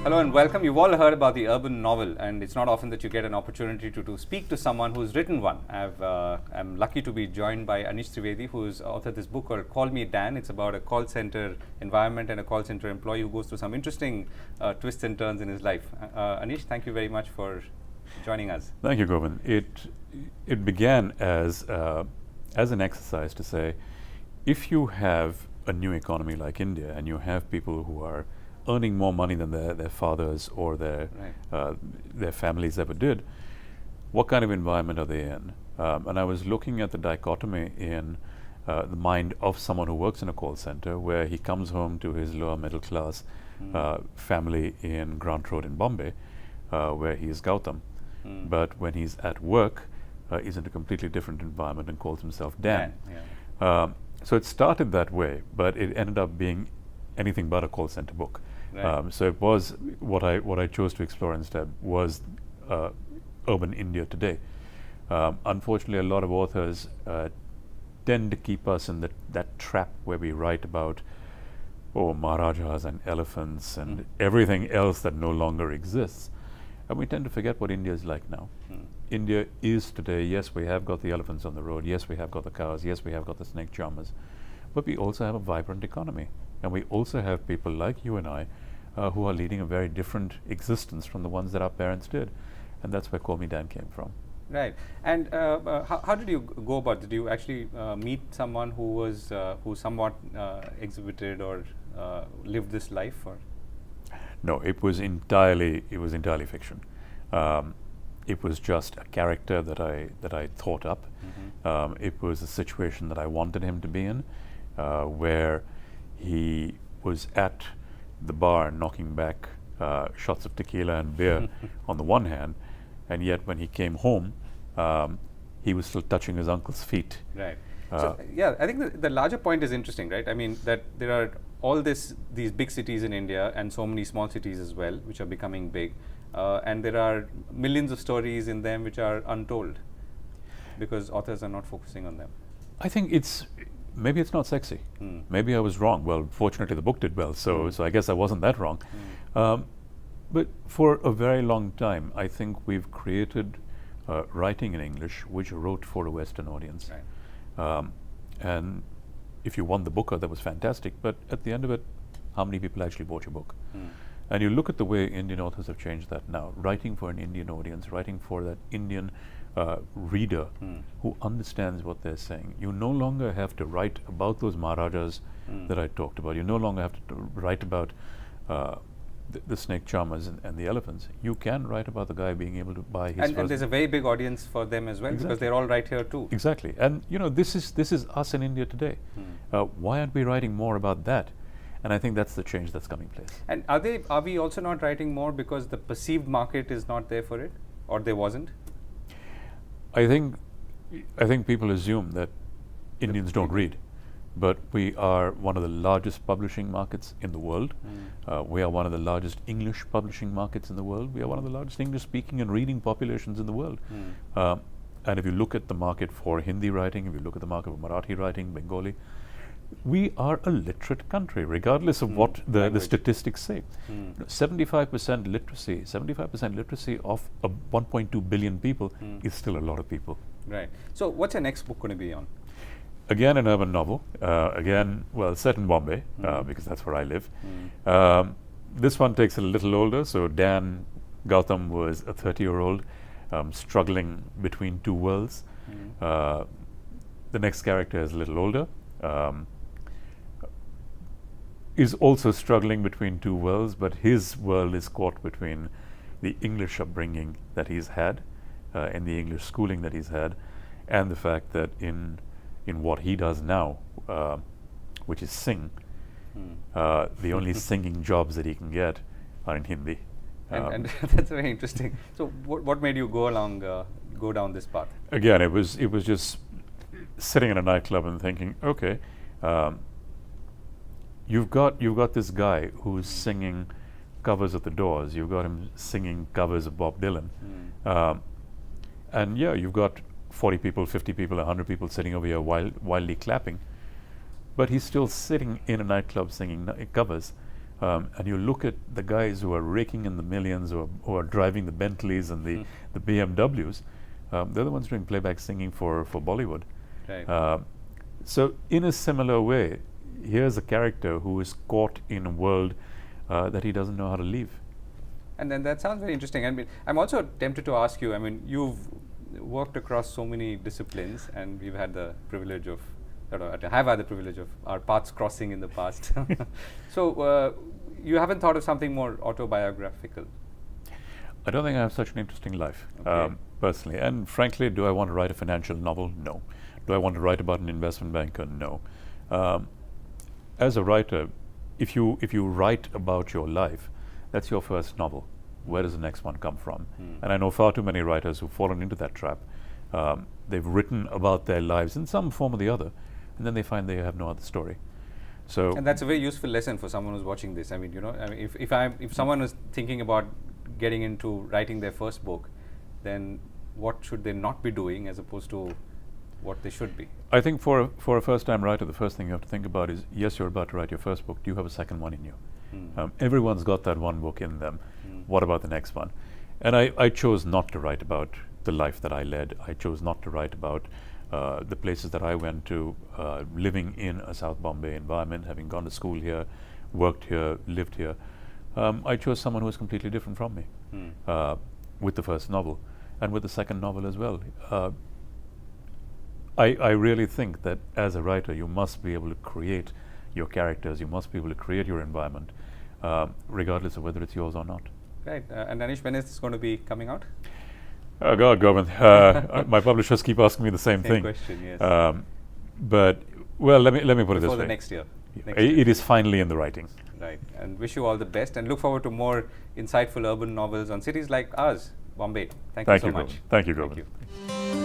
Hello and welcome. You've all heard about the urban novel, and it's not often that you get an opportunity to speak to someone who's written one. I'm lucky to be joined by Anish Trivedi, who's authored this book called Call Me Dan. It's about a call center environment and a call center employee who goes through some interesting twists and turns in his life. Anish, thank you very much for joining us. Thank you, Govind. It began as an exercise to say, if you have a new economy like India and you have people who are earning more money than their fathers or their families ever did, what kind of environment are they in? And I was looking at the dichotomy in the mind of someone who works in a call center, where he comes home to his lower middle class family in Grant Road in Bombay, where he is Gautam. But when he's at work, he's in a completely different environment and calls himself Dan. So it started that way, but it ended up being anything but a call center book. So it was what I chose to explore instead was urban India today. Unfortunately, a lot of authors tend to keep us in that trap where we write about Maharajas and elephants and everything else that no longer exists. And we tend to forget what India is like now. India is today, yes, we have got the elephants on the road, yes, we have got the cows, yes, we have got the snake charmers, but we also have a vibrant economy. And we also have people like you and I who are leading a very different existence from the ones that our parents did. And that's where Call Me Dan came from. Right. And how did you go about it? Did you actually meet someone who somewhat exhibited or lived this life? Or? No, it was entirely fiction. It was just a character that I thought up. It was a situation that I wanted him to be in, where he was at the bar knocking back shots of tequila and beer on the one hand, and yet when he came home, he was still touching his uncle's feet. Right. So, yeah, I think the larger point is interesting, right? I mean, that there are all these big cities in India and so many small cities as well, which are becoming big. And there are millions of stories in them which are untold because authors are not focusing on them. I think maybe it's not sexy. Maybe I was wrong. Well, fortunately the book did well, so I guess I wasn't that wrong. But for a very long time, I think we've created writing in English which wrote for a Western audience. Right. And if you won the Booker, that was fantastic, but at the end of it, how many people actually bought your book? And you look at the way Indian authors have changed that now, writing for an Indian audience, writing for that Indian reader who understands what they're saying. You no longer have to write about those Maharajas that I talked about. You no longer have to write about the snake charmers and the elephants. You can write about the guy being able to buy his and there's a very big audience for them as well, because they're all right here too. Exactly. And this is us in India today. Why aren't we writing more about that? And I think that's the change that's coming place. And are we also not writing more because the perceived market is not there for it, or there wasn't? I think people assume that Indians don't read, but we are one of the largest publishing markets in the world. We are one of the largest English publishing markets in the world. We are one of the largest English-speaking and reading populations in the world. And if you look at the market for Hindi writing, if you look at the market for Marathi writing, Bengali, we are a literate country, regardless of what the statistics say. 75% literacy of 1.2 billion people is still a lot of people. Right. So what's your next book going to be on? Again, an urban novel. Set in Bombay, because that's where I live. This one takes a little older. So Dan Gautam was a 30-year-old struggling between two worlds. The next character is a little older. Is also struggling between two worlds, but his world is caught between the English upbringing that he's had and the English schooling that he's had, and the fact that in what he does now, which is sing, the only singing jobs that he can get are in Hindi. And that's very interesting. So what made you go down this path? Again, it was just sitting in a nightclub and thinking, okay, you've got this guy who's singing covers of the Doors. You've got him singing covers of Bob Dylan, and you've got 40 people, 50 people, 100 people sitting over here wildly clapping, but he's still sitting in a nightclub singing covers. and you look at the guys who are raking in the millions, who are driving the Bentleys and the BMWs, they're the ones doing playback singing for Bollywood. Right. So in a similar way, here's a character who is caught in a world that he doesn't know how to leave. And then that sounds very interesting. I mean, I'm also tempted to ask you, I mean, you've worked across so many disciplines, and we've had the privilege of, have had the privilege of our paths crossing in the past. So you haven't thought of something more autobiographical? I don't think I have such an interesting life, Okay. personally. And frankly, do I want to write a financial novel? No. Do I want to write about an investment banker? No. As a writer, if you write about your life, that's your first novel. Where does the next one come from? And I know far too many writers who've fallen into that trap. They've written about their lives in some form or the other, and then they find they have no other story. So, And that's a very useful lesson for someone who's watching this. I mean, I mean, if someone is thinking about getting into writing their first book, then what should they not be doing as opposed to what they should be? I think for a first-time writer, the first thing you have to think about is, yes, you're about to write your first book. Do you have a second one in you? Everyone's got that one book in them. What about the next one? And I chose not to write about the life that I led. I chose not to write about the places that I went to, living in a South Bombay environment, having gone to school here, worked here, lived here. I chose someone who was completely different from me with the first novel, and with the second novel as well. I really think that as a writer, you must be able to create your characters, you must be able to create your environment, regardless of whether it's yours or not. Right. And Anish, when is this going to be coming out? Oh God, Govind, my publishers keep asking me the same thing. Question, yes. But well, let me put it this Before way. the next year. It is finally in the writing. Right. And wish you all the best, and look forward to more insightful urban novels on cities like ours, Bombay. Thank you so much. Govind. Thank you, Govind. Thank you.